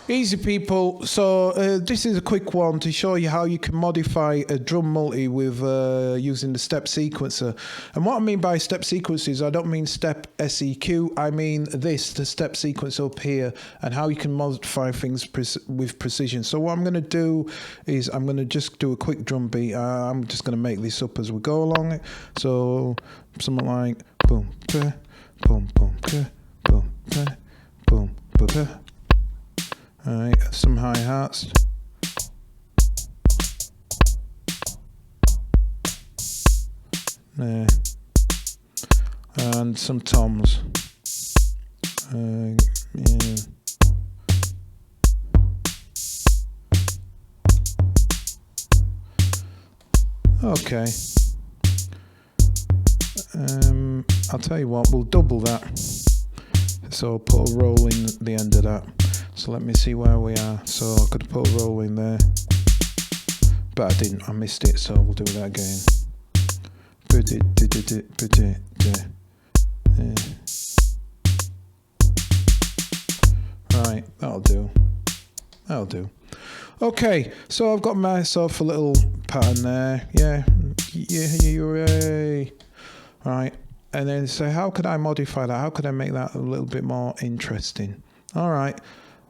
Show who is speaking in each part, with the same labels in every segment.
Speaker 1: Easy people, so this is a quick one to show you how you can modify a drum multi with using the step sequencer. And what I mean by step sequencers, I don't mean step SEQ, I mean this, the step sequence up here, and how you can modify things with precision. So what I'm going to do is I'm going to just do a quick drum beat. I'm just going to make this up as we go along it. So something like boom, boom, boom, boom, boom, boom, boom. Alright, some hi-hats. There. And some toms. Yeah. Okay. I'll tell you what, we'll double that. So I'll put a roll in at the end of that. So let me see where we are. So I could put a roll in there, but I didn't. I missed it. So we'll do that again. Right, that'll do. That'll do. Okay, so I've got myself a little pattern there. Yeah, hooray. Right, and then so how could I modify that? How could I make that a little bit more interesting? All right.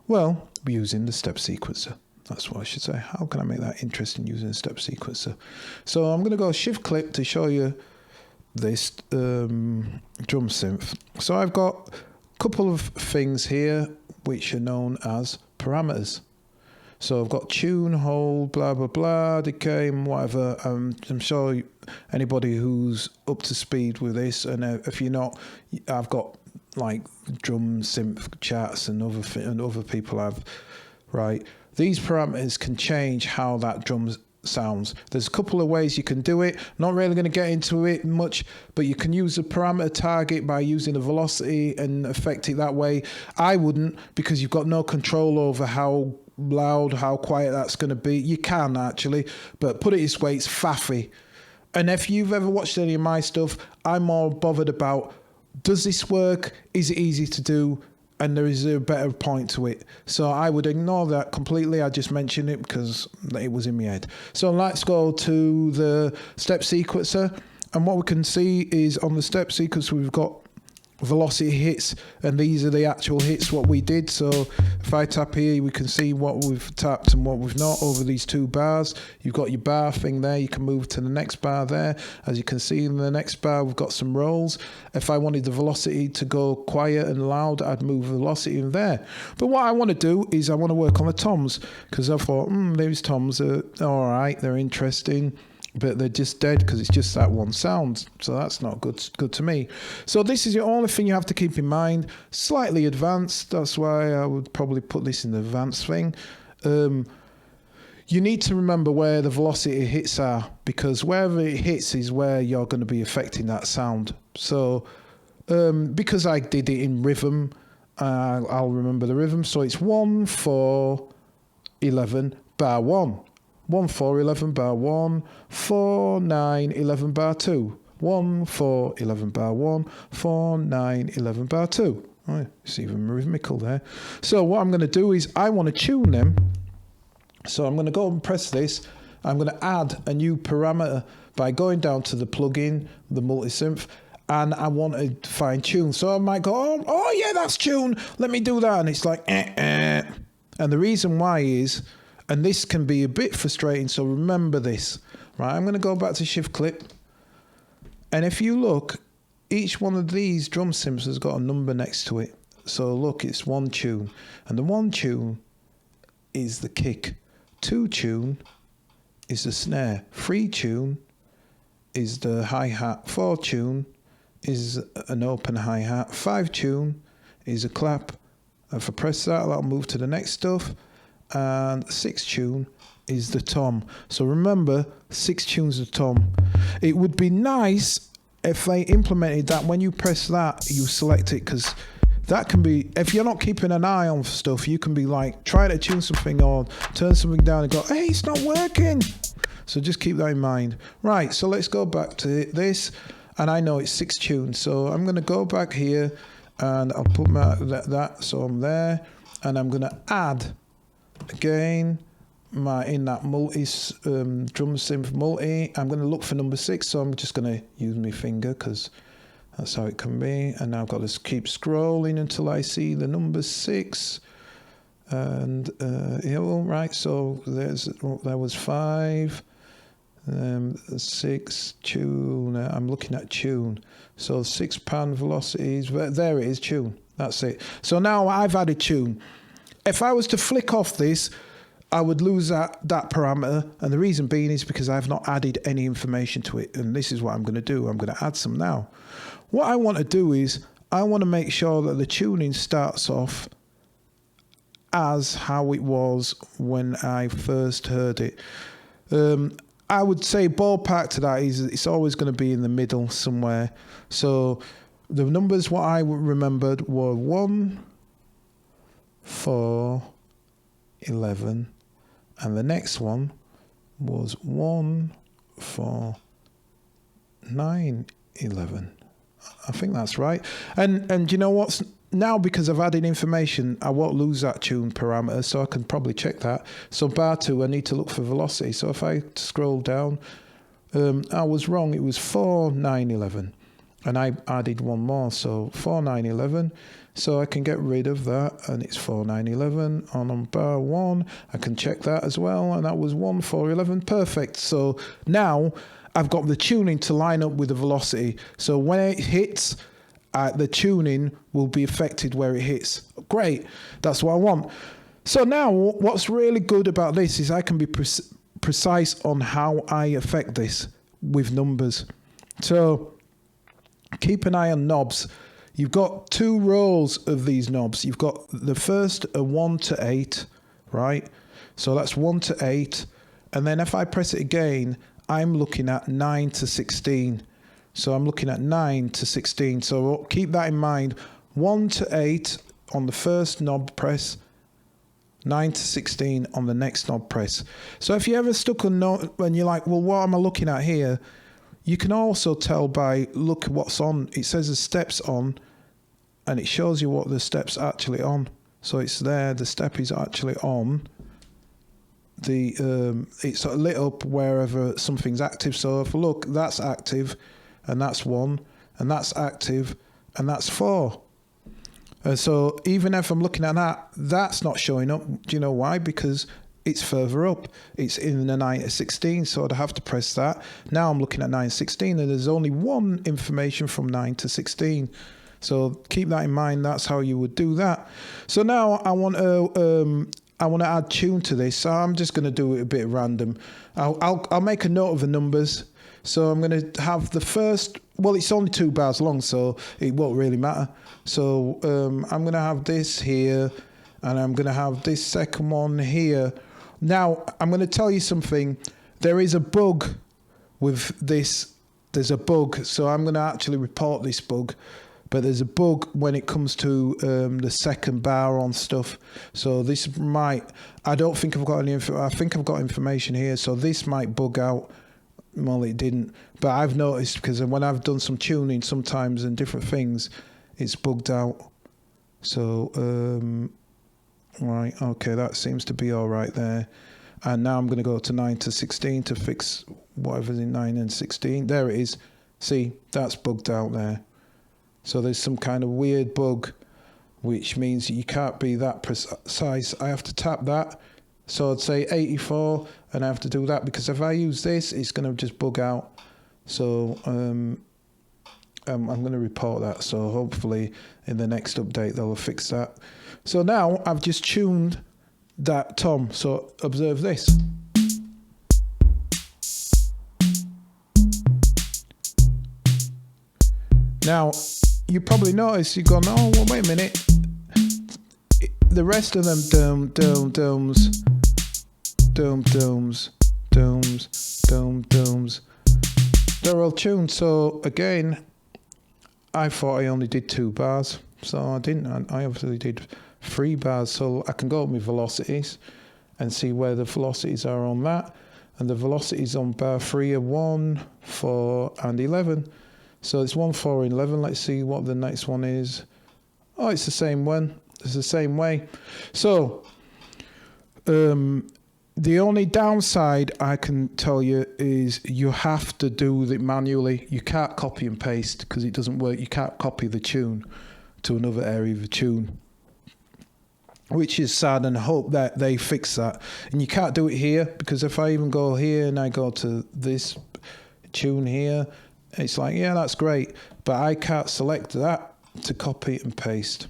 Speaker 1: Well, using the step sequencer. That's what I should say. How can I make that interesting using a step sequencer? So I'm going to go shift click to show you this drum synth. So I've got a couple of things here which are known as parameters. So I've got tune, hold, blah, blah, blah, decay, and whatever. I'm sure anybody who's up to speed with this, and if you're not, I've got like drum synth chats and other people have, right? These parameters can change how that drum sounds. There's a couple of ways you can do it. Not really going to get into it much, but you can use a parameter target by using a velocity and affect it that way. I wouldn't, because you've got no control over how loud, how quiet that's going to be. You can actually, but put it this way, it's faffy. And if you've ever watched any of my stuff, I'm more bothered about, does this work? Is it easy to do? And there is a better point to it. So I would ignore that completely. I just mentioned it because it was in my head. So let's go to the step sequencer. And what we can see is on the step sequencer, we've got velocity hits, and these are the actual hits what we did. So if I tap here, we can see what we've tapped and what we've not over these two bars. You've got your bar thing there. You can move to the next bar there. As you can see in the next bar, we've got some rolls. If I wanted the velocity to go quiet and loud, I'd move velocity in there. But what I want to do is I want to work on the toms, because I thought, those toms are all right, they're interesting, but they're just dead because it's just that one sound. So that's not good to me. So this is the only thing you have to keep in mind. Slightly advanced. That's why I would probably put this in the advanced thing. You need to remember where the velocity hits are, because wherever it hits is where you're going to be affecting that sound. So because I did it in rhythm, I'll remember the rhythm. So it's 1, 4, 11, bar 1. 1, 4, 11, bar 1, 4, 9, 11, bar 2. 1, 4, 11, bar 1, 4, 9, 11, bar 2. Right, it's even rhythmical there. So what I'm going to do is I want to tune them. So I'm going to go and press this. I'm going to add a new parameter by going down to the plugin, the multi-synth, and I want to fine tune. So I might go, oh yeah, that's tune. Let me do that. And it's like, And the reason why is, and this can be a bit frustrating, so remember this. Right, I'm going to go back to shift click. And if you look, each one of these drum synths has got a number next to it. So look, it's 1 tune. And the 1 tune is the kick. 2 tune is the snare. 3 tune is the hi-hat. 4 tune is an open hi-hat. 5 tune is a clap. If I press that, that'll move to the next stuff. And 6 tune is the tom. So remember, 6 tunes the tom. It would be nice if they implemented that when you press that, you select it, because that can be, if you're not keeping an eye on stuff, you can be like trying to tune something or turn something down and go, hey, it's not working. So just keep that in mind. Right, so let's go back to this, and I know it's 6 tunes, so I'm going to go back here and I'll put my that so I'm there, and I'm going to add again, in that DrumSynth Multi, I'm going to look for number 6, so I'm just going to use my finger because that's how it can be. And now I've got to keep scrolling until I see the number 6. And yeah, all right, so there was 5, 6, tune. I'm looking at tune. So 6-pan velocities, there it is, tune. That's it. So now I've added tune. If I was to flick off this, I would lose that parameter, and the reason being is because I've not added any information to it, and this is what I'm going to do. I'm going to add some now. What I want to do is I want to make sure that the tuning starts off as how it was when I first heard it. I would say ballpark to that is it's always going to be in the middle somewhere. So the numbers what I remembered were 1, 4, 11, and the next one was 1, 4, 9, 11. I think that's right. And you know what's now, because I've added information, I won't lose that tune parameter, so I can probably check that. So bar 2, I need to look for velocity. So if I scroll down, I was wrong. It was 4, 9, 11, and I added one more. So 4, 9, 11. So I can get rid of that, and it's 4, 9, 11. On bar 1, I can check that as well, and that was 1, 4, 11. Perfect. So now I've got the tuning to line up with the velocity. So when it hits, the tuning will be affected where it hits. Great. That's what I want. So now what's really good about this is I can be precise on how I affect this with numbers. So keep an eye on knobs. You've got 2 rows of these knobs. You've got the first 1 to 8, right? So that's 1 to 8. And then if I press it again, I'm looking at 9 to 16. So I'm looking at 9 to 16. So keep that in mind. 1 to 8 on the first knob press, 9 to 16 on the next knob press. So if you ever stuck a note when you're like, well, what am I looking at here? You can also tell by look at what's on. It says the steps on, and it shows you what the step's actually on. So it's there. The step is actually on. It's lit up wherever something's active. So if I look, that's active, and that's 1, and that's active, and that's 4. So even if I'm looking at that, that's not showing up. Do you know why? Because it's further up. It's in the 9 to 16, so I'd have to press that. Now I'm looking at 9 to 16, and there's only one information from 9 to 16. So keep that in mind. That's how you would do that. So now I want to add tune to this. So I'm just going to do it a bit random. I'll make a note of the numbers. So I'm going to have the first, well, it's only 2 bars long, so it won't really matter. So I'm going to have this here, and I'm going to have this second one here. Now, I'm going to tell you something. There is a bug with this. There's a bug, so I'm going to actually report this bug. But there's a bug when it comes to the second bar on stuff. So this might, I don't think I've got any info. I think I've got information here, so this might bug out. Well, it didn't, but I've noticed because when I've done some tuning sometimes and different things, it's bugged out. So, right, okay, that seems to be all right there. And now I'm going to go to 9 to 16 to fix whatever's in 9 and 16. There it is. See, that's bugged out there. So there's some kind of weird bug, which means you can't be that precise. I have to tap that. So I'd say 84, and I have to do that because if I use this, it's going to just bug out. So I'm going to report that. So hopefully in the next update, they'll fix that. So now I've just tuned that tom. So observe this. Now, you probably notice you've gone, oh, well, wait a minute. The rest of them domes, they're all tuned. So again, I thought I only did 2 bars. So I didn't. I obviously did 3 bars. So I can go up with velocities and see where the velocities are on that. And the velocities on bar 3 are 1, 4, and 11. So it's 1, 4, and 11. Let's see what the next one is. Oh, it's the same one. It's the same way. So The only downside I can tell you is you have to do it manually. You can't copy and paste because it doesn't work. You can't copy the tune to another area of the tune, which is sad, and I hope that they fix that. And you can't do it here, because if I even go here and I go to this tune here, it's like, yeah, that's great, but I can't select that to copy and paste.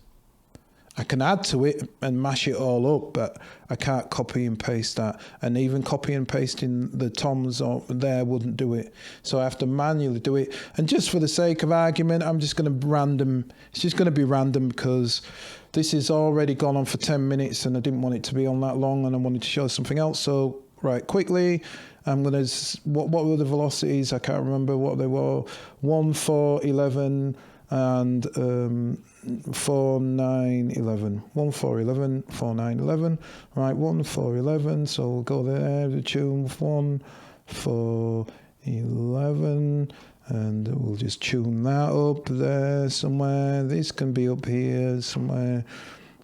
Speaker 1: I can add to it and mash it all up, but I can't copy and paste that. And even copy and pasting the toms there wouldn't do it. So I have to manually do it. And just for the sake of argument, I'm just going to random. It's just going to be random because this is already gone on for 10 minutes and I didn't want it to be on that long, and I wanted to show something else. So right, quickly, I'm going to, what were the velocities? I can't remember what they were. 1, 4, 11 and 4, 9, 11. 1, 4, 11, 4, 9, 11. Right, 1, 4, 11. So we'll go there, the tune 1, 4, 11. And we'll just tune that up there somewhere. This can be up here somewhere.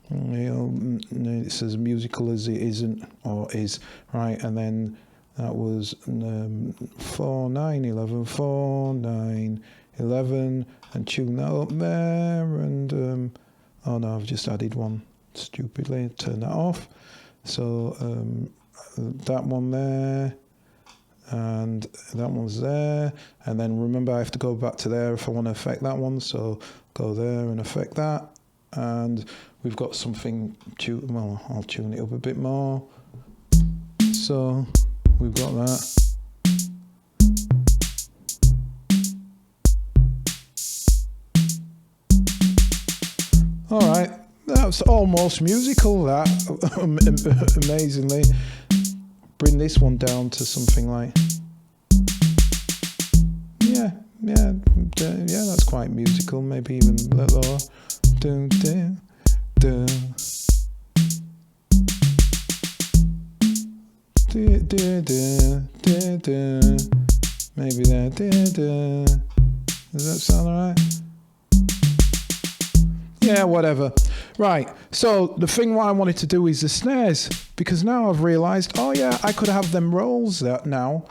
Speaker 1: You know, it's as musical as it isn't or is. Right, and then that was 4, 9, 11, 4, 9, 11, and tune that up there, and oh no, I've just added one stupidly, turn that off. So that one there, and that one's there, and then remember I have to go back to there if I want to affect that one, so go there and affect that, and we've got something, well, I'll tune it up a bit more, so we've got that. All right, that's almost musical, that, amazingly. Bring this one down to something like, yeah, that's quite musical, maybe even a little lower. Dun, dun, dun. Dun, dun, dun, dun, dun. Maybe there, dun, dun. Does that sound alright? Yeah, whatever. Right, so the thing what I wanted to do is the snares, because now I've realised, oh yeah, I could have them rolls that now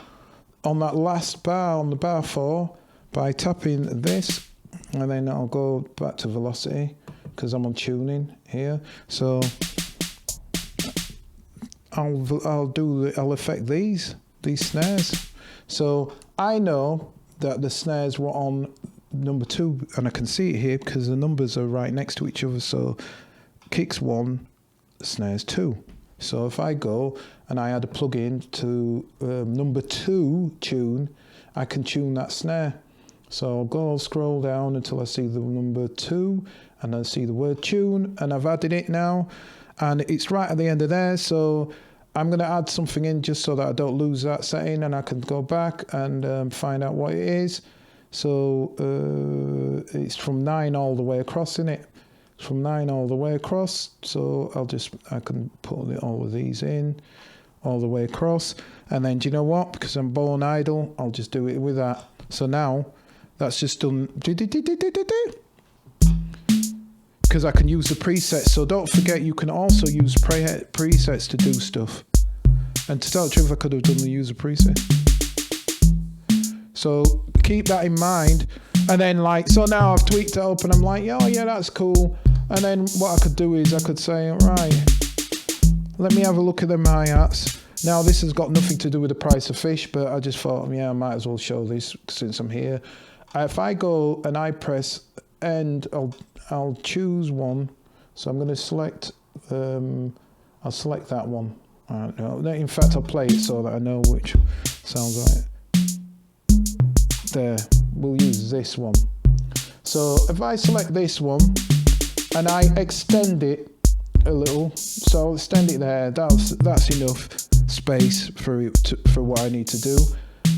Speaker 1: on that last bar, on the bar 4, by tapping this, and then I'll go back to velocity, because I'm on tuning here. So I'll affect these snares. So I know that the snares were on number 2, and I can see it here because the numbers are right next to each other. So kicks 1, snares 2. So if I go and I add a plug-in to number 2 tune, I can tune that snare. So I'll scroll down until I see the number 2, and I see the word tune, and I've added it now, and it's right at the end of there. So I'm going to add something in just so that I don't lose that setting, and I can go back and find out what it is. So it's from 9 all the way across, isn't it? It's from 9 all the way across. So I can put all of these in all the way across. And then, do you know what? Because I'm born idle, I'll just do it with that. So now that's just done. Because I can use the presets. So don't forget, you can also use presets to do stuff. And to tell the truth, I could have done the user preset. So keep that in mind. And then so now I've tweaked it up and I'm like, oh yeah, that's cool. And then what I could do is I could say, right, let me have a look at the hi-hats. Now this has got nothing to do with the price of fish, but I just thought, yeah, I might as well show this since I'm here. If I go and I press end, I'll choose one. So I'm going to select, I'll select that one. I don't know. In fact, I'll play it so that I know which sounds right. There, we'll use this one. So if I select this one and I extend it a little, so I'll extend it there, that's enough space for what I need to do.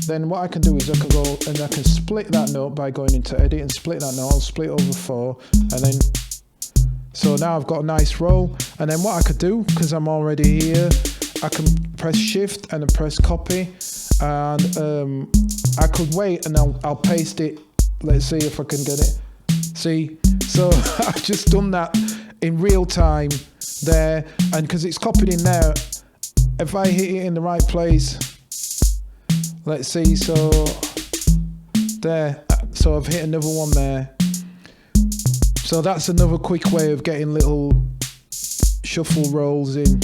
Speaker 1: Then what I can do is I can go and I can split that note by going into edit and split that note. I'll split over 4, and then so now I've got a nice roll. And then what I could do, because I'm already here, I can press shift and then press copy, and I could wait and I'll paste it. Let's see if I can get it. See, so I've just done that in real time there, and because it's copied in there, if I hit it in the right place, let's see, so there, so I've hit another one there. So that's another quick way of getting little shuffle rolls in.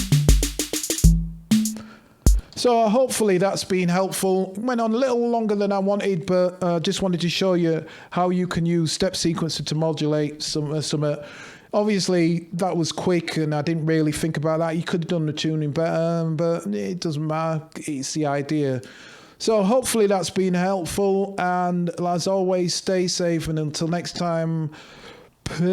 Speaker 1: So hopefully that's been helpful. Went on a little longer than I wanted, but just wanted to show you how you can use step sequencer to modulate some. Obviously that was quick and I didn't really think about that. You could have done the tuning better, but it doesn't matter. It's the idea. So hopefully that's been helpful, and as always, stay safe, and until next time, peace.